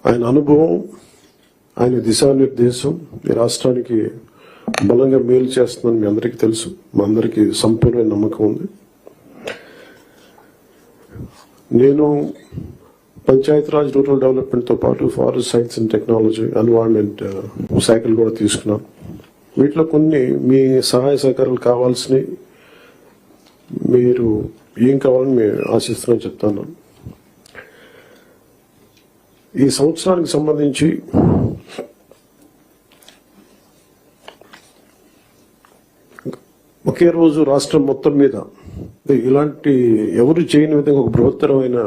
ఆయన అనుభవం, ఆయన దిశానిర్దేశం ఈ రాష్ట్రానికి బలంగా మేలు చేస్తుందని మీ అందరికీ తెలుసు. మా అందరికీ సంపూర్ణ నమ్మకం ఉంది. నేను పంచాయతీరాజ్ రూరల్ డెవలప్మెంట్తో పాటు forest science and technology, environment శాఖలు కూడా తీసుకున్నాను. వీటిలో కొన్ని మీ సహాయ సహకారాలు కావాల్సినవి, మీరు ఏం కావాలని మేము ఆశిస్తున్నాం చెప్తాను. ఈ సంవత్సరానికి సంబంధించి ఒకే రోజు రాష్ట్రం మొత్తం మీద ఇలాంటి ఎవరు చేయని విధంగా ఒక బృహత్తరమైన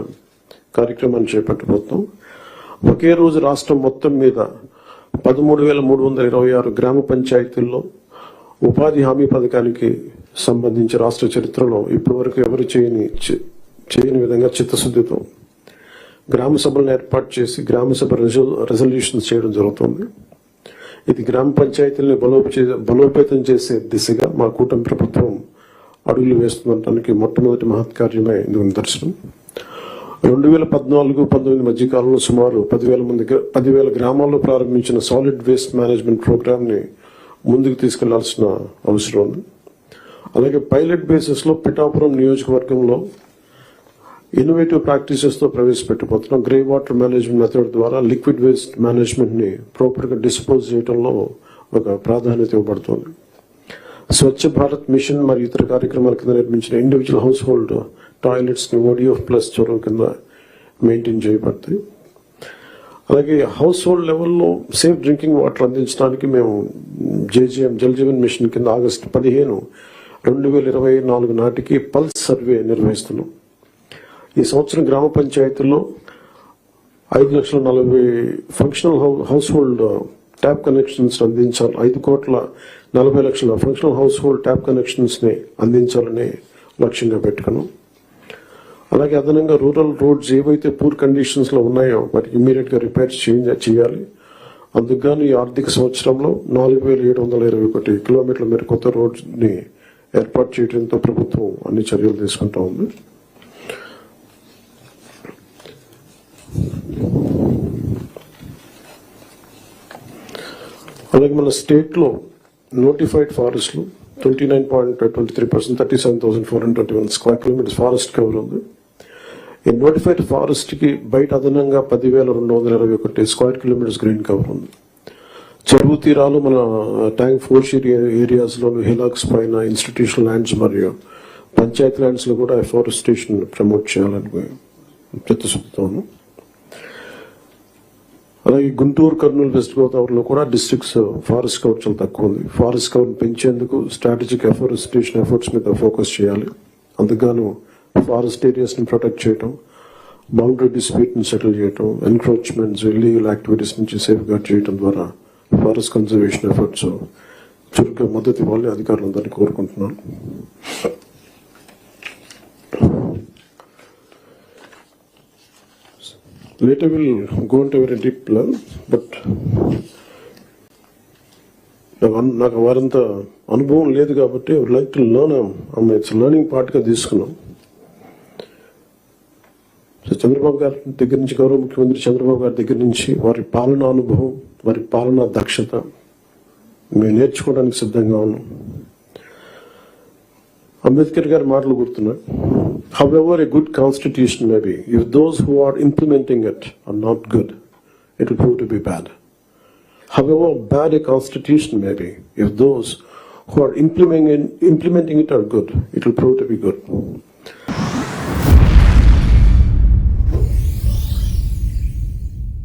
కార్యక్రమాన్ని చేపట్టబోతున్నాం. ఒకే రోజు రాష్ట్రం మొత్తం మీద 13,326 గ్రామ పంచాయతీల్లో ఉపాధి హామీ పథకానికి సంబంధించి రాష్ట్ర చరిత్రలో ఇప్పటివరకు ఎవరు చేయని విధంగా చిత్తశుద్ధితో గ్రామ సభలను ఏర్పాటు చేసి గ్రామ సభ రెజల్యూషన్స్ చేయడం జరుగుతుంది. ఇది గ్రామ పంచాయతీలను బలోపేతం చేసే దిశగా మా కూటమి ప్రభుత్వం అడుగులు వేస్తుండటానికి మొట్టమొదటి మహత్కార్యమే ఇందుకు నిదర్శనం. 2014-19 మధ్యకాలంలో సుమారు 10,000 గ్రామాల్లో ప్రారంభించిన సాలిడ్ వేస్ట్ మేనేజ్మెంట్ ప్రోగ్రామ్ ని ముందుకు తీసుకెళ్లాల్సిన అవసరం ఉంది. అలాగే పైలట్ బేసిస్ లో పిఠాపురం నియోజకవర్గంలో ఇన్నోవేటివ్ ప్రాక్టీసెస్ తో ప్రవేశపెట్టబోతున్నాం. గ్రే వాటర్ మేనేజ్మెంట్ మెథడ్ ద్వారా లిక్విడ్ వేస్ట్ మేనేజ్మెంట్ ని ప్రాపర్ గా డిస్పోజ్ చేయడంలో ఒక ప్రాధాన్యత ఇవ్వబడుతోంది. స్వచ్ఛ భారత్ మిషన్ మరియు ఇతర కార్యక్రమాల కింద నిర్మించిన ఇండివిజువల్ హౌస్ హోల్డ్ టాయిలెట్స్ ని ODF ప్లస్ చొరవ కింద మెయింటైన్ చేయబడతాయి. అలాగే హౌస్ హోల్డ్ లెవెల్లో సేఫ్ డ్రింకింగ్ వాటర్ అందించడానికి మేము JJM జల్ జీవన్ మిషన్ కింద ఆగస్టు 15, 2024 నాటికి పల్స్ సర్వే నిర్వహిస్తున్నాం. ఈ సంవత్సరం గ్రామ పంచాయతీల్లో 5,40,000 functional house hold tap connections అందించాలి. 5,40,00,000 functional house hold tap connections ని అందించాలని లక్ష్యంగా పెట్టుకున్నాం. అలాగే అదనంగా రూరల్ రోడ్స్ ఏవైతే పూర్ కండిషన్స్ లో ఉన్నాయో వాటికి ఇమీడియట్ గా రిపేర్ చేయాలి. అందుకు ఈ ఆర్థిక సంవత్సరంలో 4,721 కిలోమీటర్ల మేర కొత్త రోడ్స్ ని ఏర్పాటు చేయడంతో ప్రభుత్వం అన్ని చర్యలు తీసుకుంటా ఉంది. అలాగే మన స్టేట్ లో నోటిఫైడ్ ఫారెస్ట్లు 29.23%, 37,421 స్క్వేర్ కిలోమీటర్స్ ఫారెస్ట్ కవర్ ఉంది. ఈ నోటిఫైడ్ ఫారెస్ట్ కి బయట అదనంగా 10,221 స్క్వేర్ కిలోమీటర్స్ గ్రీన్ కవర్ ఉంది. చెరువు తీరాలు మన ట్యాంక్ 4 ఏరియాస్ లో హిలాక్స్ పైన ఇన్స్టిట్యూషనల్ ల్యాండ్స్ మరియు పంచాయతీ ల్యాండ్స్ లో కూడా ఎఫారెస్టేషన్ ప్రమోట్ చేయాలని చిత్తశుద్ధితోను. అలాగే గుంటూరు, కర్నూలు, వెస్ట్ గోదావరిలో కూడా డిస్ట్రిక్ట్స్ ఫారెస్ట్ కవర్ చాలా తక్కువ ఉంది. ఫారెస్ట్ కవర్ పెంచేందుకు స్ట్రాటజిక్ ఎఫారెస్టేషన్ ఎఫర్ట్స్ మీద ఫోకస్ చేయాలి. అందుకు ఫారెస్ట్ ఏరియాస్ ని ప్రొటెక్ట్ చేయడం, బౌండరీ డిస్ప్యూట్ ని సెటిల్ చేయడం, ఎన్క్రోచ్మెంట్స్, ఇల్లీగల్ యాక్టివిటీస్ నుంచి సేఫ్ గార్డ్ చేయడం ద్వారా ఫారెస్ట్ కన్జర్వేషన్ ఎఫర్ట్స్ చురుగ్గా మద్దతు ఇవ్వాలని అధికారులందరినీ కోరుకుంటున్నాను. Later we'll go into a very deep level, but నాకు వారంత అనుభవం లేదు కాబట్టి I would like to learn, it's learning part గా తీసుకున్నాం. చంద్రబాబు గారి దగ్గర నుంచి, గౌరవ ముఖ్యమంత్రి చంద్రబాబు గారి దగ్గర నుంచి వారి పాలనా అనుభవం, వారి పాలనా దక్షత మేము నేర్చుకోవడానికి సిద్ధంగా ఉన్నాం. అంబేద్కర్ గారి మాటలు గుర్తున్నాయి. However a good constitution may be, if those who are implementing it are not good, it will prove to be bad. However bad a constitution may be, if those who are implementing it are good, it will prove to be good.